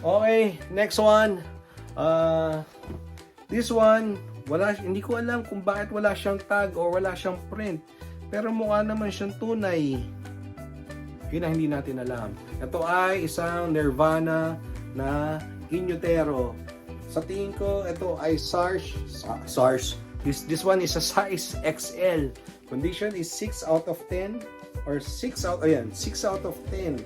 Okay, next one. This one, hindi ko alam kung bakit wala siyang tag or wala siyang print. Pero mukha naman siyang tunay. Yun ang hindi natin alam. Ito ay isang Nirvana na Inutero. Sa tingin ko, ito ay SARS. This one is a size XL. Condition is 6 out of 10 or 6 out of 10.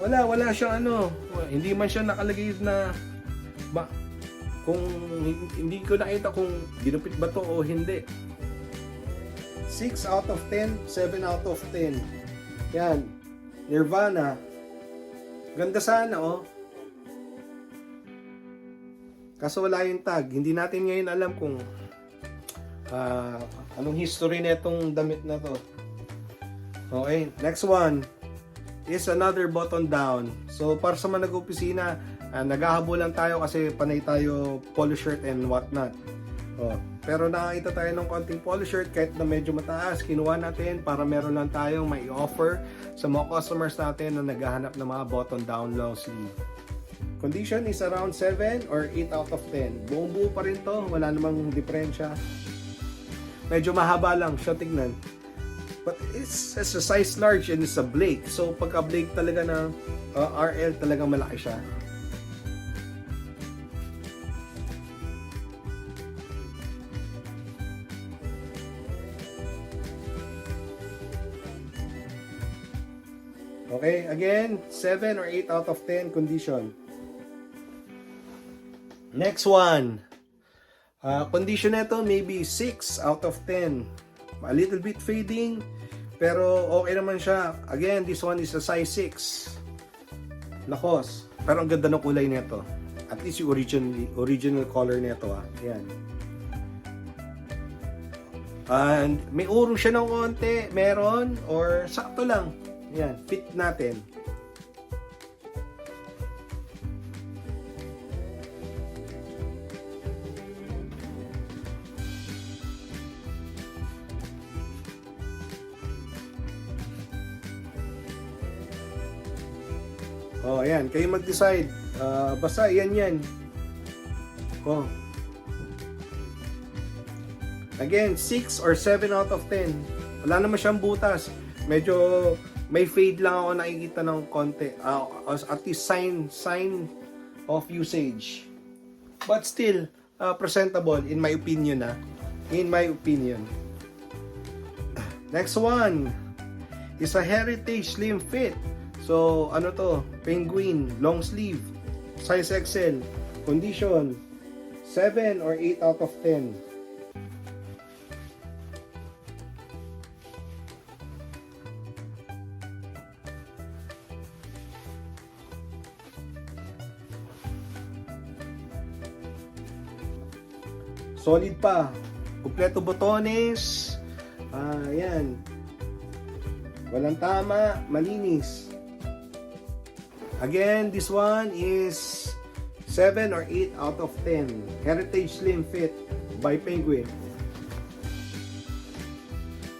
Wala siyang hindi man siya nakalagay na kung hindi ko nakita kung ginupit ba to o hindi. 6 out of 10, 7 out of 10. Yan. Nirvana. Ganda sana Kaso wala yung tag. Hindi natin ngayon alam kung anong history nitong damit na to. Okay, next one is another button down. So para sa mga nag-opisina, naghahabulan tayo kasi panay tayo polo shirt and whatnot. Pero nakakita tayo ng konting polo shirt kahit na medyo mataas, kinuha natin para meron lang tayong may offer sa mga customers natin na naghahanap ng mga button down long sleeve. Condition is around 7 or 8 out of 10. Buong buo pa rin to, wala namang diferensya. Medyo mahaba lang siya tignan. But it's a size large and it's a Blake. So pagka Blake talaga na RL talagang malaki siya. Okay, again, 7 or 8 out of 10 condition. Next one. Condition nito maybe 6 out of 10. A little bit fading, pero okay naman siya. Again, this one is a size 6. Lakos. Pero ang ganda ng kulay nito. At least yung original color nito. Ayan. And may urong siya ng konti, meron, or sakto lang. Ayan, fit natin. Ayan, kayo mag-decide. Basta yan. Again, 6 or 7 out of 10. Wala naman siyang butas. Medyo may fade lang ako nakikita ng konti. At least sign of usage. But still, presentable in my opinion. In my opinion. Next one is a Heritage Slim Fit. So, ano to? Penguin, long sleeve, size XL, condition, 7 or 8 out of 10. Solid pa. Kumpleto botones. Ayan. Walang tama, malinis. Again, this one is 7 or 8 out of 10. Heritage Slim Fit by Penguin.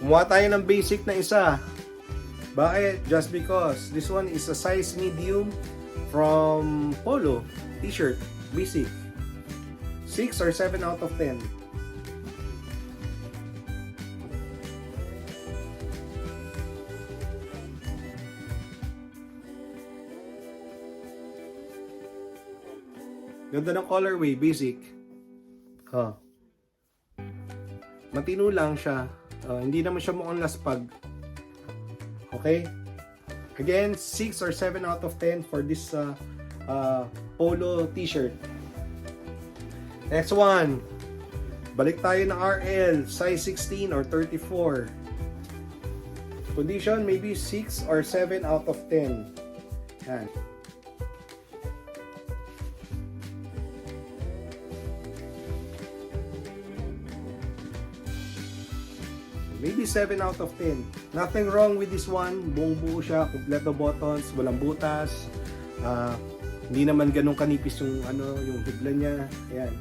Kumuha tayo ng basic na isa. Bakit? Just because this one is a size medium from Polo t-shirt. Basic. 6 or 7 out of 10. Ganda ng colorway, basic. Matino lang siya. Hindi naman siya mukhang laspag. Okay? Again, 6 or 7 out of 10 for this polo t-shirt. Next one. Balik tayo ng RL, size 16 or 34. Condition maybe 6 or 7 out of 10. Yan. Maybe 7 out of 10. Nothing wrong with this one. Buong buo siya, kompleto buttons, walang butas. Hindi naman ganun kanipis yung yung hibla niya. Ayan.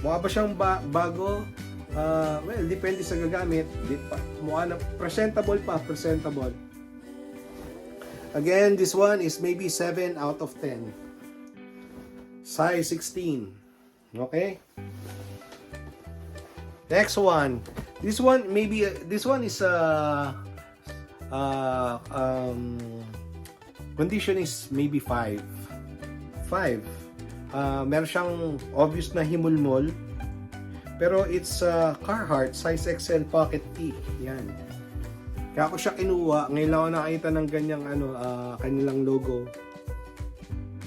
Mukha ba siyang bago? Well, depende sa gagamit. Mukha na presentable pa, presentable. Again, this one is maybe 7 out of 10. Size 16. Okay? Next one. This one maybe this one is condition is maybe 5. 5. Meron siyang obvious na himulmol. Pero it's Carhartt size XL pocket tee. Yan. Kaya ako siya kinuha. Ngayon lang ako nakita ng ganyang kanilang logo.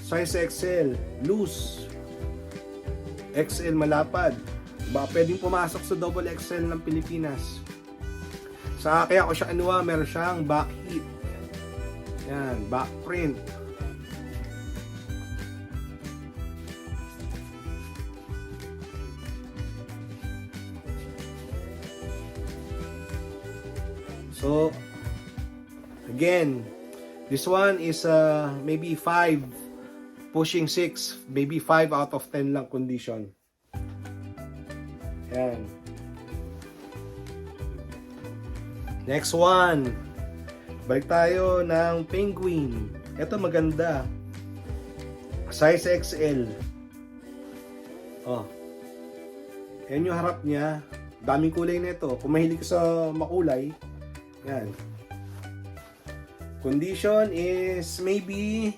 Size XL, loose. XL malapad. Baka pwedeng pumasok sa double XL ng Pilipinas. Kaya ako siya kinuha. Meron siyang back hip. Yan, back print. So, again, this one is maybe 5, pushing 6, maybe 5 out of 10 lang condition. Yan. Next one. Balik tayo ng Penguin. Ito maganda. Size XL. Oh. Yan yung harap niya. Daming kulay nito. Kung mahilig ka sa makulay, yan. Condition is maybe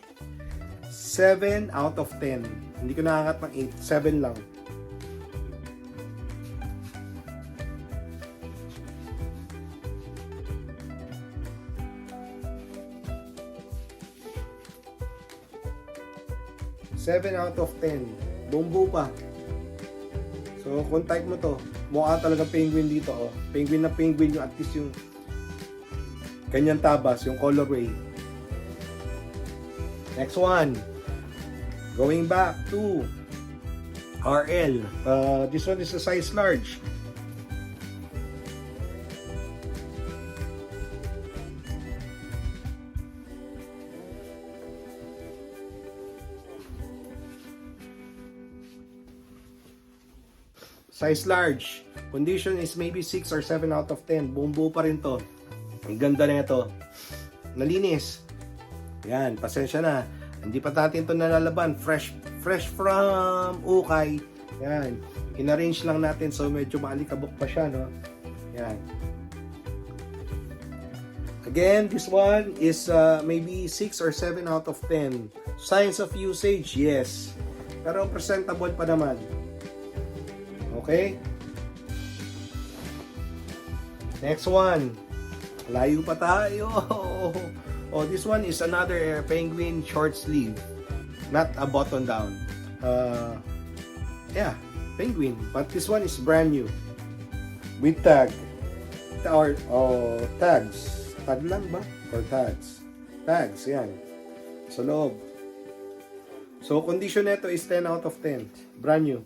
7 out of 10. Hindi ko nakakat ng 8. 7 lang. Seven out of 10. Bumbu pa. So, kung type mo to, mukha talaga penguin dito. Oh. Penguin na penguin yung at least yung kanyang tabas, yung colorway. Next one. Going back to RL. This one is a size large. Size large. Condition is maybe 6 or 7 out of 10. Bumbu pa rin to. Ang ganda na ito. Nalinis. Yan, pasensya na. Hindi pa natin ito nalalaban. Fresh from ukay. Yan. In-arrange lang natin so medyo maalikabok pa siya, no? Yan. Again, this one is maybe 6 or 7 out of 10. Signs of usage, yes. Pero presentable pa naman. Okay? Next one. Layo pa tayo. Oh, this one is another penguin short sleeve. Not a button down. Yeah, penguin. But this one is brand new. With tag. Or tags. Tag lang ba? Or tags? Tags, yan. Sa loob. So, condition nito is 10 out of 10. Brand new.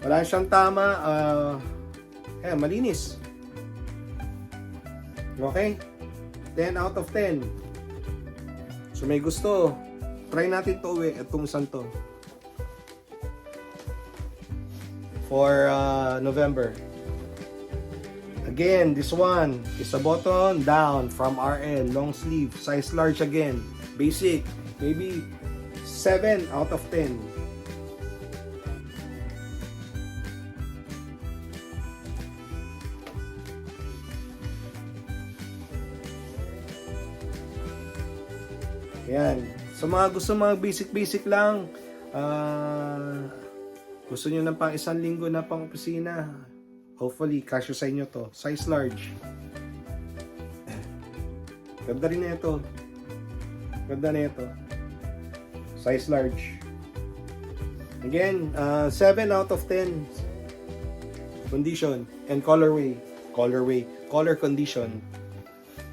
Wala siyang tama. Malinis. Okay? 10 out of 10. So may gusto, try natin to itong isang to. For November. Again, this one is a button down from RL. Long sleeve. Size large again. Basic. Maybe 7 out of 10. Yan. So mga gusto mga basic lang, gusto nyo ng pang 1 linggo na pang opisina, hopefully kasyo sa inyo to. Size large. Ganda rin na ito. Ganda na ito. Size large. Again, 7 out of 10 condition and colorway. Color condition.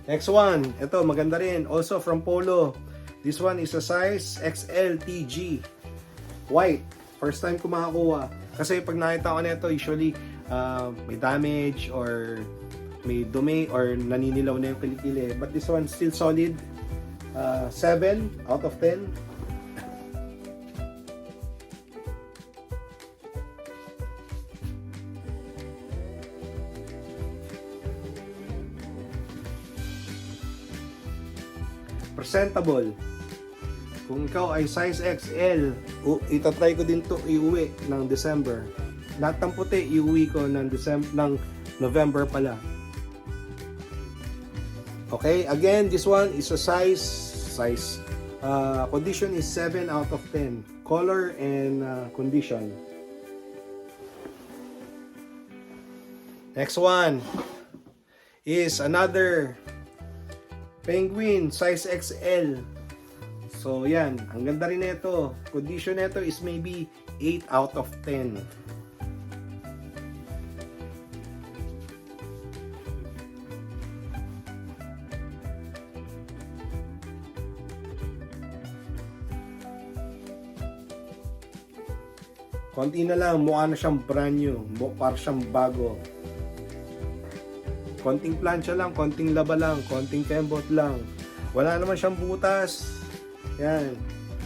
Next one, ito maganda rin, also from Polo. This one is a size XL TG. White. First time ko makakuha. Kasi pag nakita ko nito, usually may damage or may dumi or naninilaw na yung kilikili. But this one still solid. 7 out of 10. Presentable. Kung ikaw ay size XL, itatry ko din to iuwi ng December. Lahat ng puti, iuwi ko ng November pala. Okay, again, this one is a condition is 7 out of 10. Color and condition. Next one is another Penguin, size XL. So, yan. Ang ganda rin nito. Condition nito is maybe 8 out of 10. Konti na lang. Mukha na siyang brand new. Parang siyang bago. Konting plancha lang, konting laba lang, konting kembot lang. Wala naman siyang butas. Yan.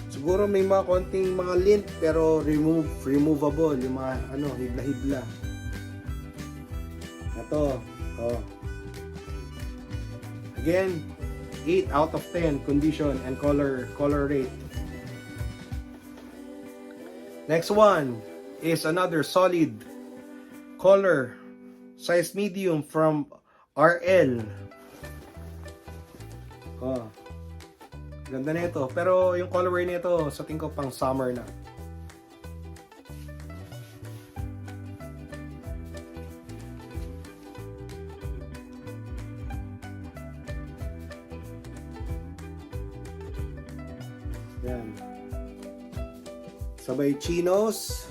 Siguro may mga konting mga lint pero removable, yung mga hibla-hibla. Ito. Oh. Again, 8 out of 10 condition and color rate. Next one is another solid color size medium from RL. Oh. Ganda nito. Pero yung colorway nito, sa tingin ko pang summer na. Yan. Sabay chinos.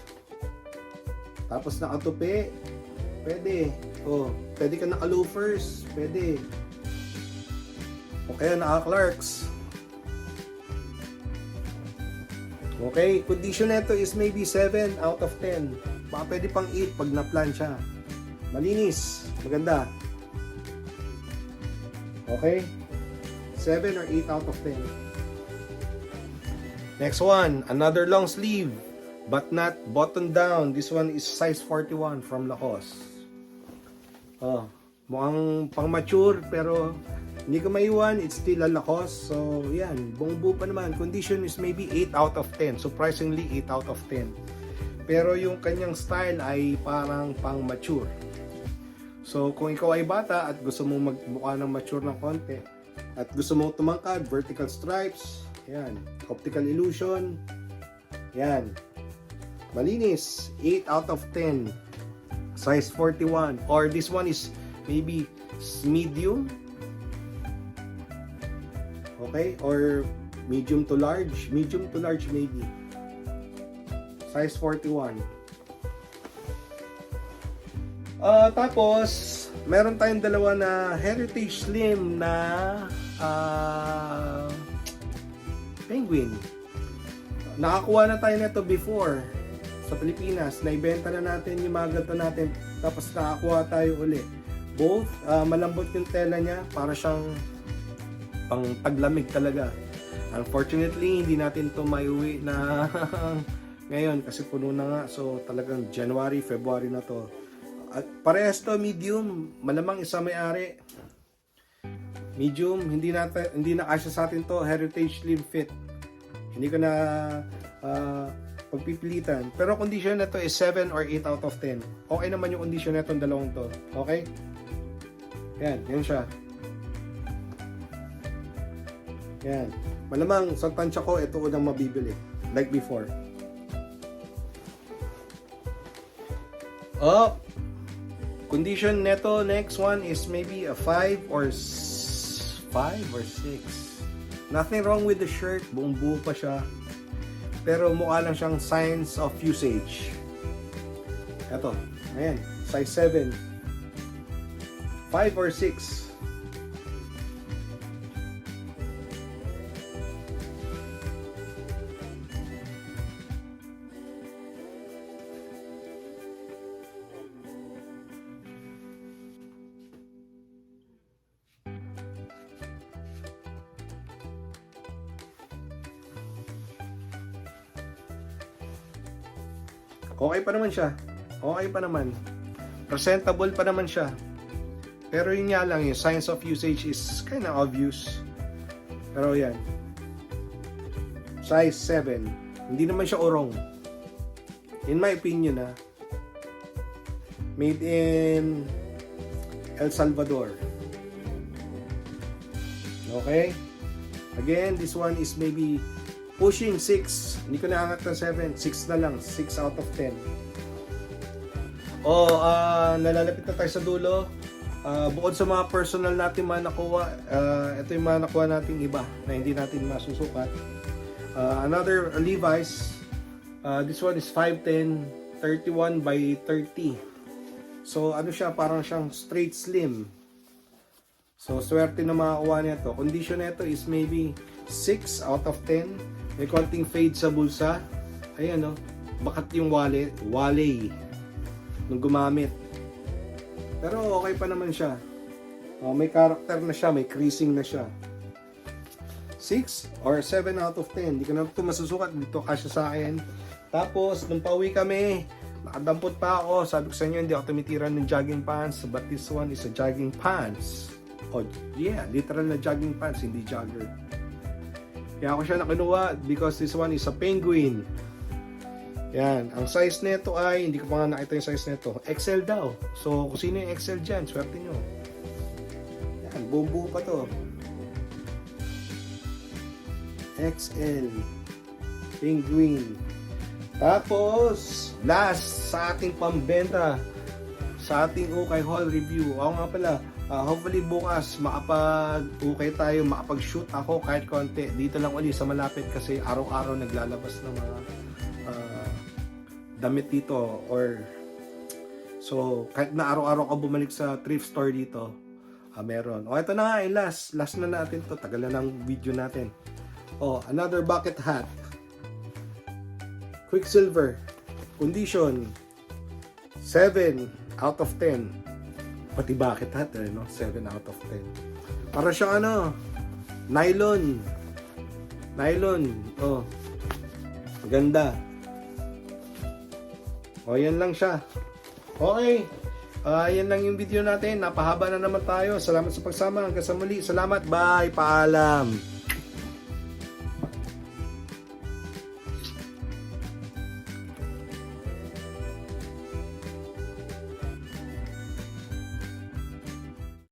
Tapos nakatupi. Pwede. Oh, pwede ka naka-loafers. Pwede. O kaya naka-Clarks. Okay, condition nito is maybe 7 out of 10. Baka pwede pang 8 pag na-plan siya. Malinis. Maganda. Okay? 7 or 8 out of 10. Next one, another long sleeve but not button down. This one is size 41 from Lacoste. Oh, mukhang pang mature pero hindi ko maiwan, it's still a Lacoste. So, yan, buong buo pa naman. Condition is maybe 8 out of 10. Surprisingly, 8 out of 10. Pero yung kanyang style ay parang pang mature. So, kung ikaw ay bata at gusto mong magmukha ng mature ng konti at gusto mong tumangkad, vertical stripes, yan, optical illusion, yan, malinis, 8 out of 10. Size 41, or this one is maybe medium, okay, or medium to large maybe, size 41. Tapos meron tayong dalawa na Heritage Slim na Penguin. Nakakuha na tayo nito before sa Pilipinas, naibenta na natin yung mga ganito natin, tapos nakakuha tayo uli. Both, malambot yung tela niya, para siyang pang taglamig talaga. Unfortunately, hindi natin to maiuwi na ngayon kasi puno na nga, so talagang January, February na to. At parehas to medium, malamang isa may-ari. Medium, hindi na kasya sa atin to, Heritage Slim Fit. Hindi ko na pagpipilitan. Pero condition na to is 7 or 8 out of 10. Okay naman yung condition na itong dalawang to. Okay? Yan, yan siya. Yan. Malamang sa tansya ko, ito unang mabibili. Like before. Oh! Condition neto, next one is maybe a 5 or 6. Nothing wrong with the shirt. Buong buo pa siya. Pero mukha lang siyang signs of usage. Ito. Ayan. Size 7. 5 or 6. Okay pa naman siya. Okay pa naman. Presentable pa naman siya. Pero yun nga lang, yung signs of usage is kind of obvious. Pero yan. Size 7. Hindi naman siya urong. In my opinion, made in El Salvador. Okay? Again, this one is maybe pushing 6. Hindi ko naangat ng 7. 6 na lang. 6 out of 10. Nalalapit na tayo sa dulo. Bukod sa mga personal natin mga nakuha, ito yung mga nakuha nating iba na hindi natin masusukat. Another Levi's. This one is 5'10", 31 by 30. So ano siya, parang siyang straight slim. So swerte na makakuha nito. Condition nito is maybe 6 out of 10. May konting fade sa bulsa. Ayan bakat yung wale nung gumamit. Pero okay pa naman siya. May character na siya, may creasing na siya. 6 or 7 out of 10. Hindi ko na ito masusukat. Dito kasya sa akin. Tapos, nung pauwi kami, nakadampot pa ako. Sabi ko sa inyo, hindi ako tumitira ng jogging pants. But this one is a jogging pants. Oh, yeah, literal na jogging pants, hindi jogger. Kaya ako siya nakinuha because this one is a penguin. Yan, ang size nito ay, hindi ko pa nga nakita yung size nito, XL daw. So, kung sino yung XL dyan, swerte nyo. Yan, buo pa to. XL. Penguin. Tapos, last sa ating pambenta, sa ating Ukay haul review. Ako nga pala, hopefully bukas makapag-ukay tayo, makapag-shoot ako kahit konti. Dito lang ulit sa malapit kasi araw-araw naglalabas ng mga damit dito so kahit na araw-araw ka bumalik sa thrift store dito meron. Ito na nga last na natin to, tagal na ng video natin. Another bucket hat, Quicksilver, condition 7 out of 10. Pati bucket hat 7 out of 10. Para siyang nylon, maganda. Yan lang siya. Okay. Yan lang yung video natin. Napahaba na naman tayo. Salamat sa pagsama. Hanggang sa muli. Salamat. Bye. Paalam.